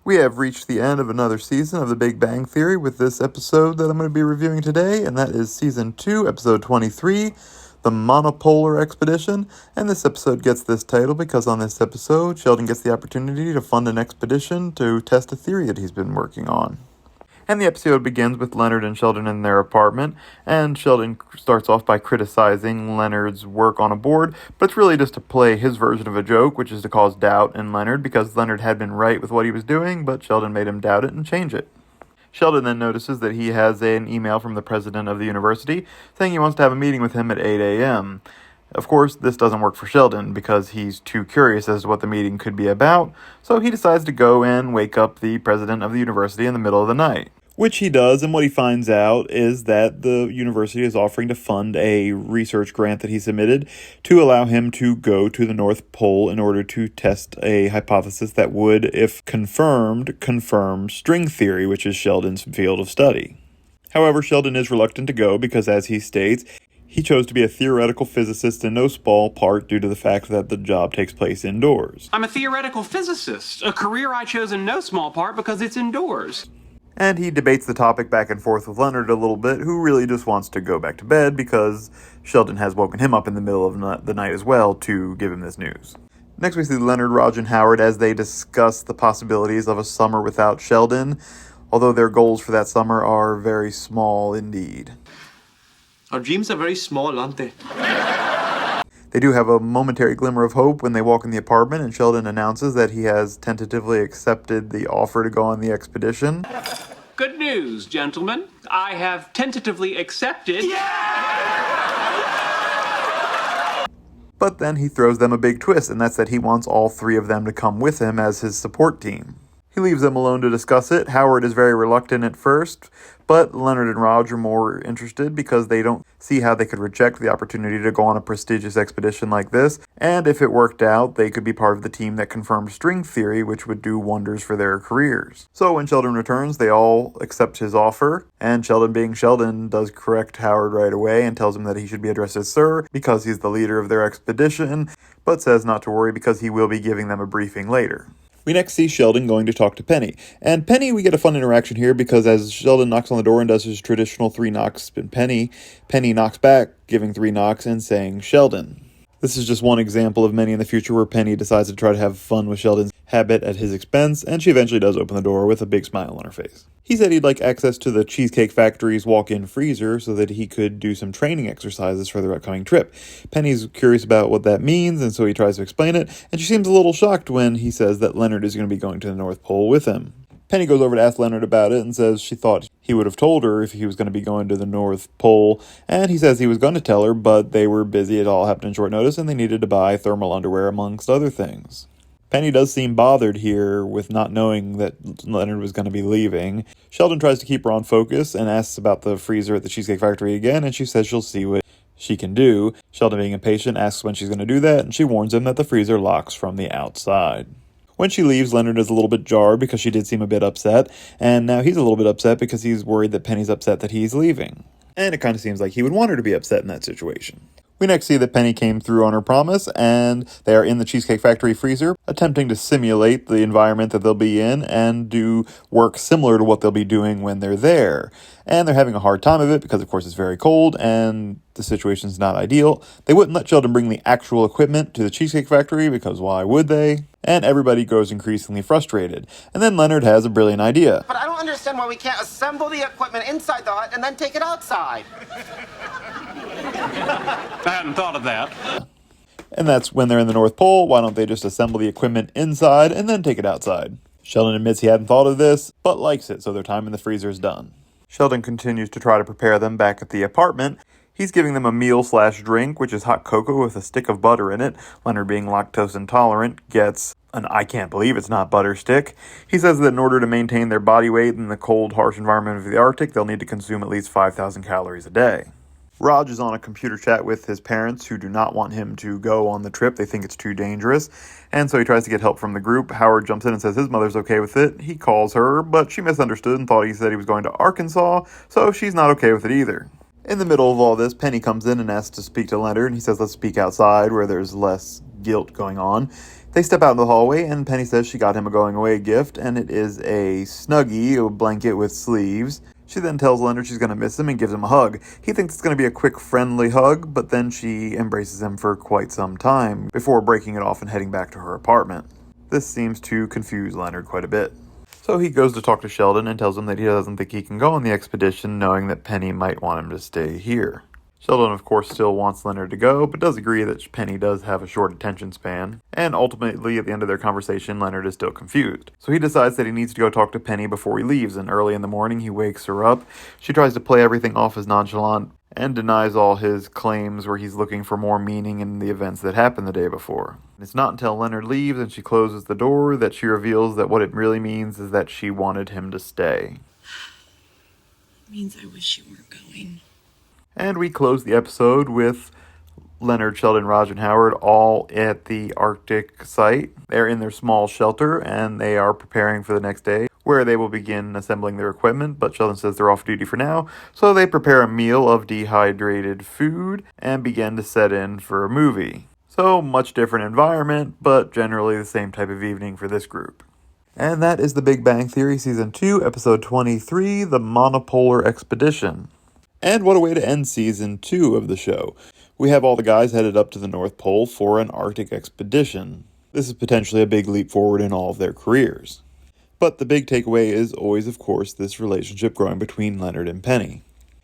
We have reached the end of another season of The Big Bang Theory with this episode that I'm going to be reviewing today, and that is Season 2, Episode 23, The Monopolar Expedition. And this episode gets this title because on this episode, Sheldon gets the opportunity to fund an expedition to test a theory that he's been working on. And the episode begins with Leonard and Sheldon in their apartment, and Sheldon starts off by criticizing Leonard's work on a board, but it's really just to play his version of a joke, which is to cause doubt in Leonard, because Leonard had been right with what he was doing, but Sheldon made him doubt it and change it. Sheldon then notices that he has an email from the president of the university saying he wants to have a meeting with him at 8 a.m. Of course, this doesn't work for Sheldon because he's too curious as to what the meeting could be about, so he decides to go and wake up the president of the university in the middle of the night. Which he does, and what he finds out is that the university is offering to fund a research grant that he submitted to allow him to go to the North Pole in order to test a hypothesis that would, if confirmed, confirm string theory, which is Sheldon's field of study. However, Sheldon is reluctant to go because, as he states, he chose to be a theoretical physicist in no small part due to the fact that the job takes place indoors. I'm a theoretical physicist, a career I chose in no small part because it's indoors. And he debates the topic back and forth with Leonard a little bit, who really just wants to go back to bed because Sheldon has woken him up in the middle of the night as well to give him this news. Next we see Leonard, Raj, and Howard as they discuss the possibilities of a summer without Sheldon, although their goals for that summer are very small indeed. Our dreams are very small, aren't they? They do have a momentary glimmer of hope when they walk in the apartment and Sheldon announces that he has tentatively accepted the offer to go on the expedition. Good news, gentlemen. I have tentatively accepted. But then he throws them a big twist, and that's that he wants all three of them to come with him as his support team. He leaves them alone to discuss it. Howard is very reluctant at first, but Leonard and Raj are more interested because they don't see how they could reject the opportunity to go on a prestigious expedition like this, and if it worked out, they could be part of the team that confirmed string theory, which would do wonders for their careers. So when Sheldon returns, they all accept his offer, and Sheldon, being Sheldon, does correct Howard right away and tells him that he should be addressed as Sir because he's the leader of their expedition, but says not to worry because he will be giving them a briefing later. We next see Sheldon going to talk to Penny. And Penny, we get a fun interaction here because as Sheldon knocks on the door and does his traditional 3 knocks in Penny knocks back, giving 3 knocks and saying, Sheldon. This is just one example of many in the future where Penny decides to try to have fun with Sheldon's habit at his expense, and she eventually does open the door with a big smile on her face. He said he'd like access to the Cheesecake Factory's walk-in freezer so that he could do some training exercises for their upcoming trip. Penny's curious about what that means, and so he tries to explain it, and she seems a little shocked when he says that Leonard is going to be going to the North Pole with him. Penny goes over to ask Leonard about it and says she thought he would have told her if he was going to be going to the North Pole, and he says he was going to tell her, but they were busy, it all happened in short notice, and they needed to buy thermal underwear amongst other things. Penny does seem bothered here with not knowing that Leonard was going to be leaving. Sheldon tries to keep her on focus and asks about the freezer at the Cheesecake Factory again, and she says she'll see what she can do. Sheldon, being impatient, asks when she's going to do that, and she warns him that the freezer locks from the outside. When she leaves, Leonard is a little bit jarred because she did seem a bit upset, and now he's a little bit upset because he's worried that Penny's upset that he's leaving. And it kind of seems like he would want her to be upset in that situation. We next see that Penny came through on her promise, and they are in the Cheesecake Factory freezer, attempting to simulate the environment that they'll be in and do work similar to what they'll be doing when they're there. And they're having a hard time of it because, of course, it's very cold and the situation's not ideal. They wouldn't let Sheldon bring the actual equipment to the Cheesecake Factory because why would they? And everybody grows increasingly frustrated. And then Leonard has a brilliant idea. But I don't understand why we can't assemble the equipment inside the hut and then take it outside. I hadn't thought of that. And that's when they're in the North Pole, why don't they just assemble the equipment inside and then take it outside? Sheldon admits he hadn't thought of this, but likes it, so their time in the freezer is done. Sheldon continues to try to prepare them back at the apartment. He's giving them a meal/drink, which is hot cocoa with a stick of butter in it. Leonard, being lactose intolerant, gets an I can't believe it's not butter stick. He says that in order to maintain their body weight in the cold, harsh environment of the Arctic, they'll need to consume at least 5,000 calories a day. Raj is on a computer chat with his parents who do not want him to go on the trip. They think it's too dangerous. And so he tries to get help from the group. Howard jumps in and says his mother's okay with it. He calls her, but she misunderstood and thought he said he was going to Arkansas, so she's not okay with it either. In the middle of all this, Penny comes in and asks to speak to Leonard, and he says let's speak outside where there's less guilt going on. They step out in the hallway, and Penny says she got him a going-away gift, and it is a Snuggie, a blanket with sleeves. She then tells Leonard she's going to miss him and gives him a hug. He thinks it's going to be a quick, friendly hug, but then she embraces him for quite some time before breaking it off and heading back to her apartment. This seems to confuse Leonard quite a bit. So he goes to talk to Sheldon and tells him that he doesn't think he can go on the expedition, knowing that Penny might want him to stay here. Sheldon, of course, still wants Leonard to go, but does agree that Penny does have a short attention span. And ultimately, at the end of their conversation, Leonard is still confused. So he decides that he needs to go talk to Penny before he leaves, and early in the morning, he wakes her up. She tries to play everything off as nonchalant and denies all his claims where he's looking for more meaning in the events that happened the day before. It's not until Leonard leaves and she closes the door that she reveals that what it really means is that she wanted him to stay. It means I wish you weren't going. And we close the episode with Leonard, Sheldon, Raj, and Howard all at the Arctic site. They're in their small shelter, and they are preparing for the next day, where they will begin assembling their equipment, but Sheldon says they're off duty for now, so they prepare a meal of dehydrated food and begin to set in for a movie. So, much different environment, but generally the same type of evening for this group. And that is The Big Bang Theory Season 2, Episode 23, The Monopolar Expedition. And what a way to end Season 2 of the show. We have all the guys headed up to the North Pole for an Arctic expedition. This is potentially a big leap forward in all of their careers. But the big takeaway is always, of course, this relationship growing between Leonard and Penny.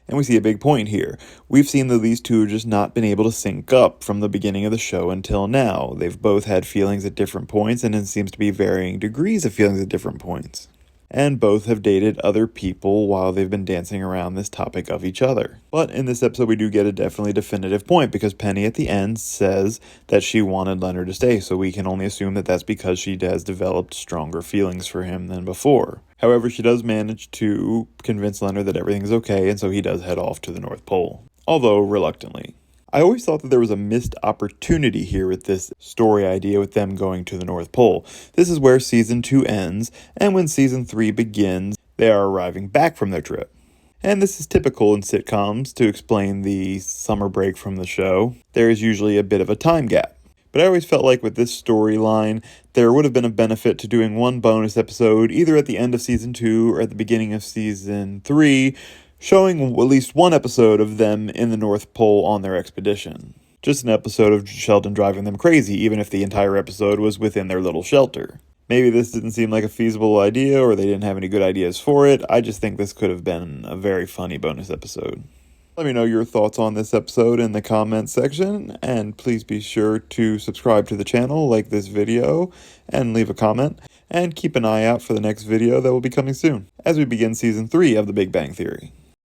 And we see a big point here. We've seen that these two have just not been able to sync up from the beginning of the show until now. They've both had feelings at different points, and it seems to be varying degrees of feelings at different points. And both have dated other people while they've been dancing around this topic of each other. But in this episode, we do get a definitely definitive point, because Penny at the end says that she wanted Leonard to stay, so we can only assume that that's because she has developed stronger feelings for him than before. However, she does manage to convince Leonard that everything's okay, and so he does head off to the North Pole, although reluctantly. I always thought that there was a missed opportunity here with this story idea with them going to the North Pole. This is where Season 2 ends, and when Season 3 begins, they are arriving back from their trip. And this is typical in sitcoms to explain the summer break from the show. There is usually a bit of a time gap. But I always felt like with this storyline, there would have been a benefit to doing one bonus episode either at the end of Season 2 or at the beginning of Season 3, showing at least one episode of them in the North Pole on their expedition. Just an episode of Sheldon driving them crazy, even if the entire episode was within their little shelter. Maybe this didn't seem like a feasible idea, or they didn't have any good ideas for it. I just think this could have been a very funny bonus episode. Let me know your thoughts on this episode in the comments section, and please be sure to subscribe to the channel, like this video, and leave a comment, and keep an eye out for the next video that will be coming soon, as we begin Season 3 of The Big Bang Theory.